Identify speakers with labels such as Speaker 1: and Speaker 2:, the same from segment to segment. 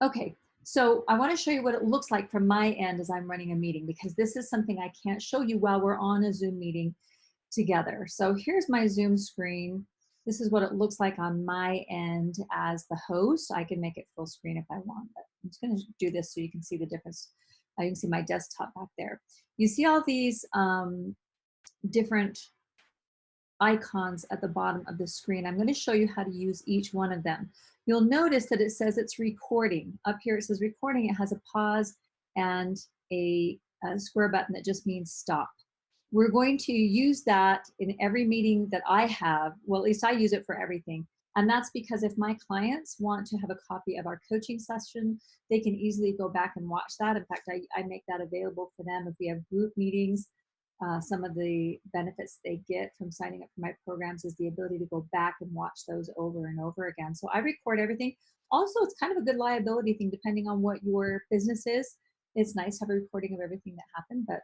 Speaker 1: Okay, so I want to show you what it looks like from my end as I'm running a meeting, because this is something I can't show you while we're on a Zoom meeting together. So here's my Zoom screen. This is what it looks like on my end as the host. I can make it full screen if I want, but I'm just going to do this so you can see the difference. You can see my desktop back there. You see all these different icons at the bottom of the screen. I'm going to show you how to use each one of them. You'll notice that it says it's recording. Up here it says recording. It has a pause and a square button that just means stop. We're going to use that in every meeting that I have. Well, at least I use it for everything. And that's because if my clients want to have a copy of our coaching session, they can easily go back and watch that. In fact, I make that available for them if we have group meetings. Some of the benefits they get from signing up for my programs is the ability to go back and watch those over and over again. So I record everything. Also, it's kind of a good liability thing depending on what your business is. It's nice to have a recording of everything that happened, but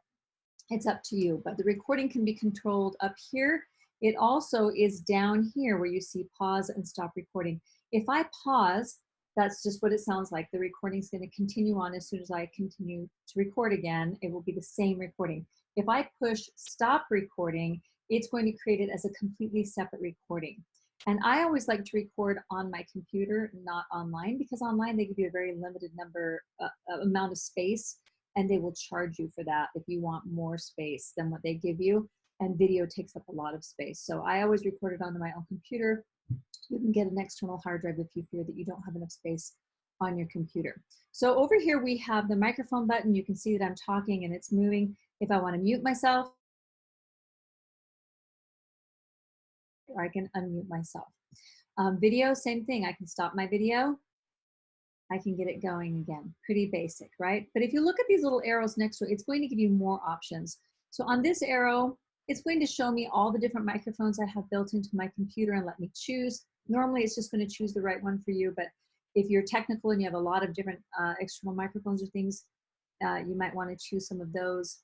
Speaker 1: it's up to you. But the recording can be controlled up here. It also is down here where you see pause and stop recording. If I pause, that's just what it sounds like. The recording is going to continue on as soon as I continue to record again. It will be the same recording. If I push stop recording, it's going to create it as a completely separate recording. And I always like to record on my computer, not online, because online they give you a very limited amount of space, and they will charge you for that if you want more space than what they give you. And video takes up a lot of space. So I always record it onto my own computer. You can get an external hard drive if you fear that you don't have enough space on your computer. So over here we have the microphone button. You can see that I'm talking and it's moving. If I want to mute myself, or I can unmute myself. Video, same thing. I can stop my video. I can get it going again. Pretty basic, right? But if you look at these little arrows next to it, it's going to give you more options. So on this arrow, it's going to show me all the different microphones I have built into my computer and let me choose. Normally, it's just going to choose the right one for you, but if you're technical and you have a lot of different external microphones or things, you might want to choose some of those.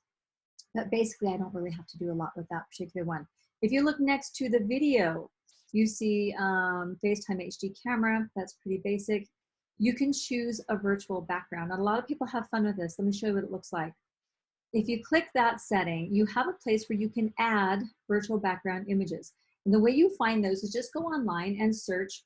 Speaker 1: But basically, I don't really have to do a lot with that particular one. If you look next to the video, you see FaceTime HD camera. That's pretty basic. You can choose a virtual background. And a lot of people have fun with this. Let me show you what it looks like. If you click that setting, you have a place where you can add virtual background images. And the way you find those is just go online and search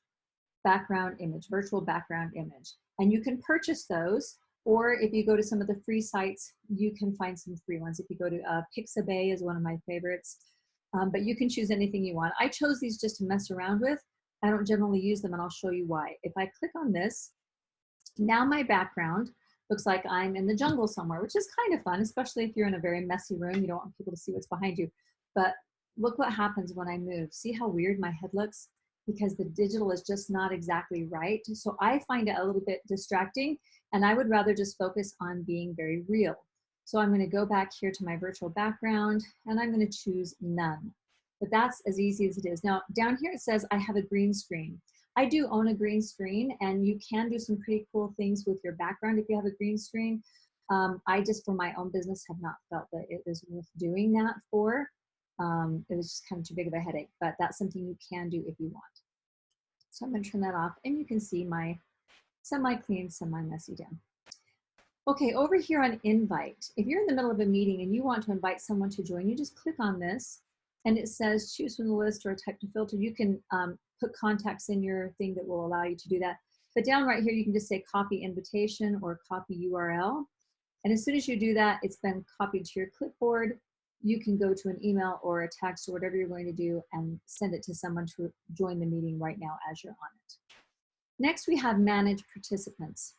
Speaker 1: background image, virtual background image. And you can purchase those, or if you go to some of the free sites, you can find some free ones. If you go to Pixabay is one of my favorites, but you can choose anything you want. I chose these just to mess around with. I don't generally use them, and I'll show you why. If I click on this, now my background looks like I'm in the jungle somewhere, which is kind of fun, especially if you're in a very messy room. You don't want people to see what's behind you. But look what happens when I move. See how weird my head looks? Because the digital is just not exactly right. So I find it a little bit distracting, and I would rather just focus on being very real. So I'm going to go back here to my virtual background, and I'm going to choose none. But that's as easy as it is. Now, down here it says I have a green screen. I do own a green screen, and you can do some pretty cool things with your background if you have a green screen. I just, for my own business, have not felt that it is worth doing that for. It was just kind of too big of a headache, but that's something you can do if you want. So I'm going to turn that off, and you can see my semi-clean, semi-messy down. Okay, over here on invite, if you're in the middle of a meeting and you want to invite someone to join, you just click on this, and it says choose from the list or type to filter. You can put contacts in your thing that will allow you to do that. But down right here, you can just say copy invitation or copy URL. And as soon as you do that, it's been copied to your clipboard. You can go to an email or a text or whatever you're going to do and send it to someone to join the meeting right now as you're on it. Next, we have manage participants.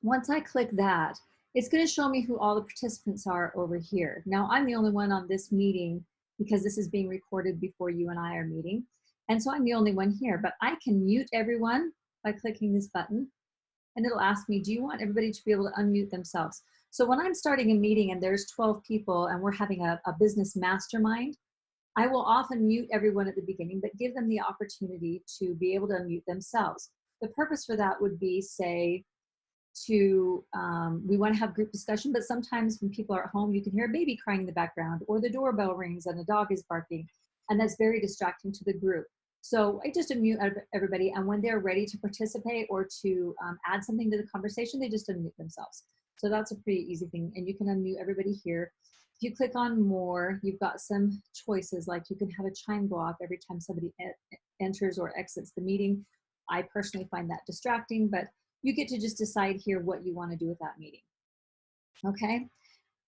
Speaker 1: Once I click that, it's going to show me who all the participants are over here. Now, I'm the only one on this meeting because this is being recorded before you and I are meeting. And so I'm the only one here, but I can mute everyone by clicking this button, and it'll ask me, do you want everybody to be able to unmute themselves? So when I'm starting a meeting and there's 12 people and we're having a business mastermind, I will often mute everyone at the beginning, but give them the opportunity to be able to unmute themselves. The purpose for that would be, say, we want to have group discussion, but sometimes when people are at home, you can hear a baby crying in the background, or the doorbell rings and a dog is barking, and that's very distracting to the group. So I just unmute everybody, and when they're ready to participate or to add something to the conversation, they just unmute themselves. So that's a pretty easy thing, and you can unmute everybody here. If you click on more, you've got some choices, like you can have a chime go off every time somebody enters or exits the meeting. I personally find that distracting, but you get to just decide here what you want to do with that meeting. Okay,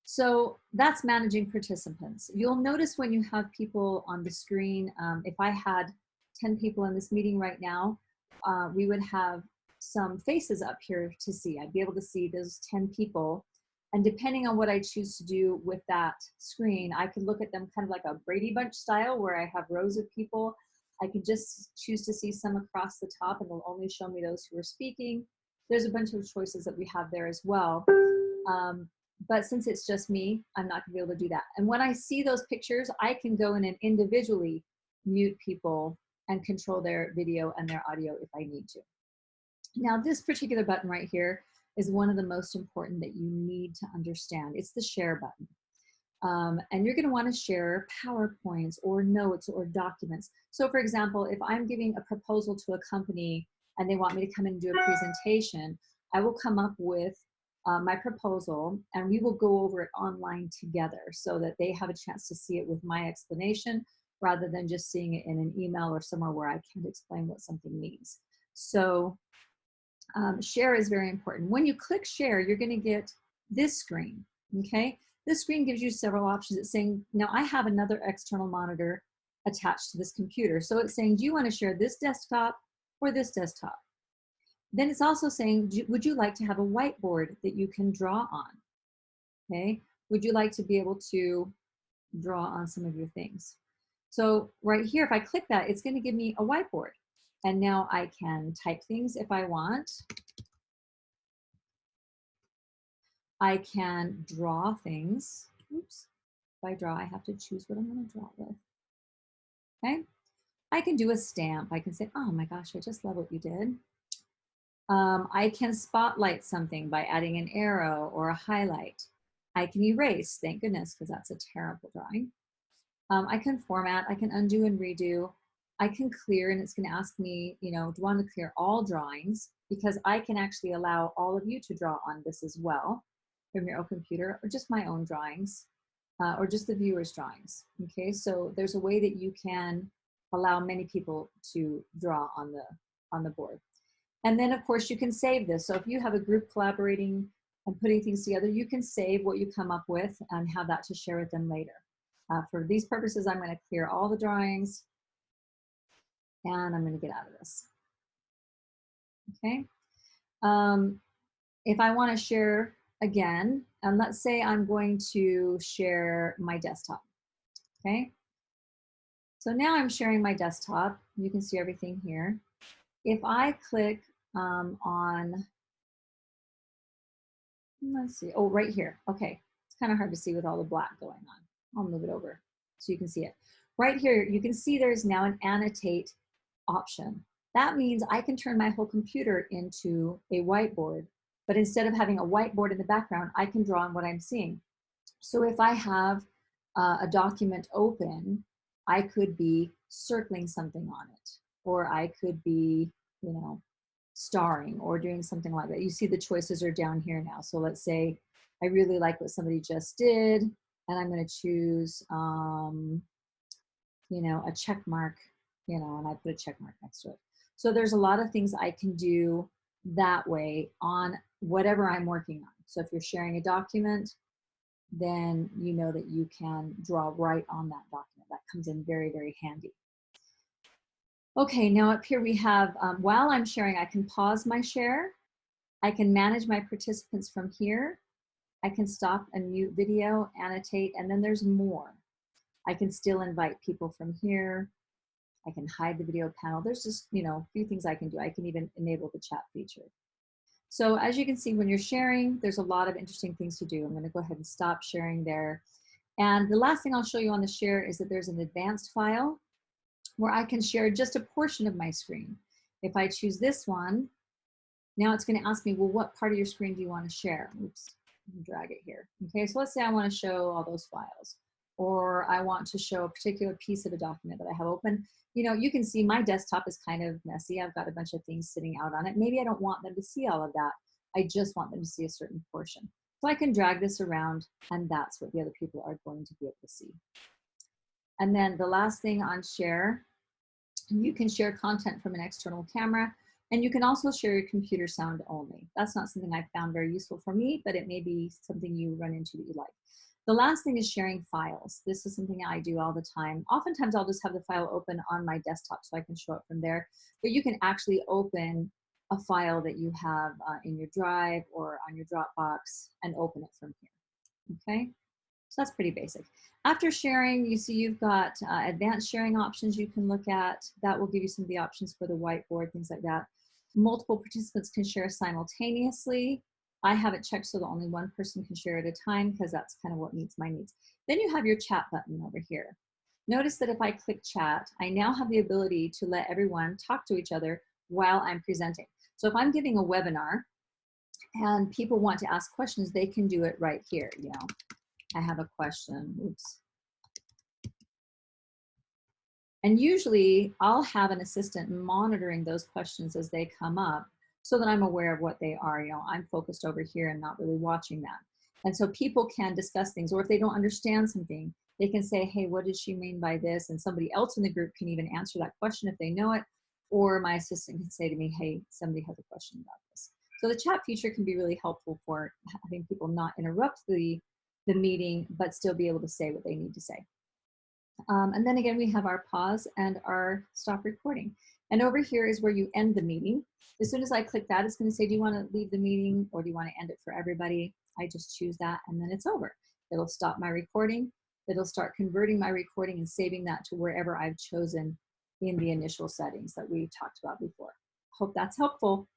Speaker 1: so that's managing participants. You'll notice when you have people on the screen, if I had 10 people in this meeting right now, we would have some faces up here to see. I'd be able to see those 10 people. And depending on what I choose to do with that screen, I could look at them kind of like a Brady Bunch style where I have rows of people. I could just choose to see some across the top and it'll only show me those who are speaking. There's a bunch of choices that we have there as well. But since it's just me, I'm not gonna be able to do that. And when I see those pictures, I can go in and individually mute people and control their video and their audio if I need to. Now, this particular button right here is one of the most important that you need to understand. It's the share button. And you're gonna wanna share PowerPoints or notes or documents. So for example, if I'm giving a proposal to a company and they want me to come in and do a presentation, I will come up with my proposal and we will go over it online together so that they have a chance to see it with my explanation rather than just seeing it in an email or somewhere where I can't explain what something means. So share is very important. When you click share, you're gonna get this screen, okay? This screen gives you several options. It's saying, now I have another external monitor attached to this computer. So it's saying, do you wanna share this desktop or this desktop? Then it's also saying, would you like to have a whiteboard that you can draw on? Okay, would you like to be able to draw on some of your things? So right here, if I click that, it's going to give me a whiteboard. And now I can type things if I want. I can draw things. Oops, if I draw, I have to choose what I'm going to draw with. Okay, I can do a stamp. I can say, oh my gosh, I just love what you did. I can spotlight something by adding an arrow or a highlight. I can erase, thank goodness, because that's a terrible drawing. I can format, I can undo and redo. I can clear, and it's going to ask me, you know, do you want to clear all drawings? Because I can actually allow all of you to draw on this as well from your own computer, or just my own drawings, or just the viewer's drawings. Okay, so there's a way that you can allow many people to draw on the board. And then of course you can save this. So if you have a group collaborating and putting things together, you can save what you come up with and have that to share with them later. For these purposes, I'm going to clear all the drawings and I'm going to get out of this. Okay. If I want to share again, and let's say I'm going to share my desktop. Okay. So now I'm sharing my desktop. You can see everything here. If I click on, let's see, oh, right here. Okay, it's kind of hard to see with all the black going on. I'll move it over so you can see it. Right here, you can see there's now an annotate option. That means I can turn my whole computer into a whiteboard, but instead of having a whiteboard in the background, I can draw on what I'm seeing. So if I have a document open, I could be circling something on it, or I could be, you know, starring or doing something like that. You see the choices are down here now. So let's say I really like what somebody just did, and I'm going to choose, you know, a check mark, you know, and I put a check mark next to it. So there's a lot of things I can do that way on whatever I'm working on. So if you're sharing a document, then you know that you can draw right on that document. That comes in very, very handy. Okay, now up here we have, while I'm sharing, I can pause my share. I can manage my participants from here. I can stop and mute video, annotate, and then there's more. I can still invite people from here. I can hide the video panel. There's just, you know, a few things I can do. I can even enable the chat feature. So as you can see, when you're sharing, there's a lot of interesting things to do. I'm going to go ahead and stop sharing there. And the last thing I'll show you on the share is that there's an advanced file where I can share just a portion of my screen. If I choose this one, now it's going to ask me, well, what part of your screen do you want to share? Oops, drag it here. Okay, so let's say I want to show all those files, or I want to show a particular piece of a document that I have open. you know, you can see my desktop is kind of messy. I've got a bunch of things sitting out on it. Maybe I don't want them to see all of that. I just want them to see a certain portion. So I can drag this around, and that's what the other people are going to be able to see. And then the last thing on share, you can share content from an external camera, and you can also share your computer sound only. That's not something I found very useful for me, but it may be something you run into that you like. The last thing is sharing files. This is something I do all the time. Oftentimes I'll just have the file open on my desktop so I can show it from there, but you can actually open a file that you have in your Drive or on your Dropbox and open it from here, okay? So that's pretty basic. After sharing, you see you've got advanced sharing options you can look at. That will give you some of the options for the whiteboard, things like that. Multiple participants can share simultaneously. I have it checked so that only one person can share at a time because that's kind of what meets my needs. Then you have your chat button over here. Notice that if I click chat, I now have the ability to let everyone talk to each other while I'm presenting. So if I'm giving a webinar and people want to ask questions, they can do it right here. You know, I have a question, oops. And usually I'll have an assistant monitoring those questions as they come up so that I'm aware of what they are. You know, I'm focused over here and not really watching that. And so people can discuss things, or if they don't understand something, they can say, hey, what did she mean by this? And somebody else in the group can even answer that question if they know it, or my assistant can say to me, hey, somebody has a question about this. So the chat feature can be really helpful for having people not interrupt the meeting, but still be able to say what they need to say. And then again, we have our pause and our stop recording. And over here is where you end the meeting. As soon as I click that, it's going to say, do you want to leave the meeting or do you want to end it for everybody? I just choose that and then it's over. It'll stop my recording. It'll start converting my recording and saving that to wherever I've chosen in the initial settings that we talked about before. Hope that's helpful.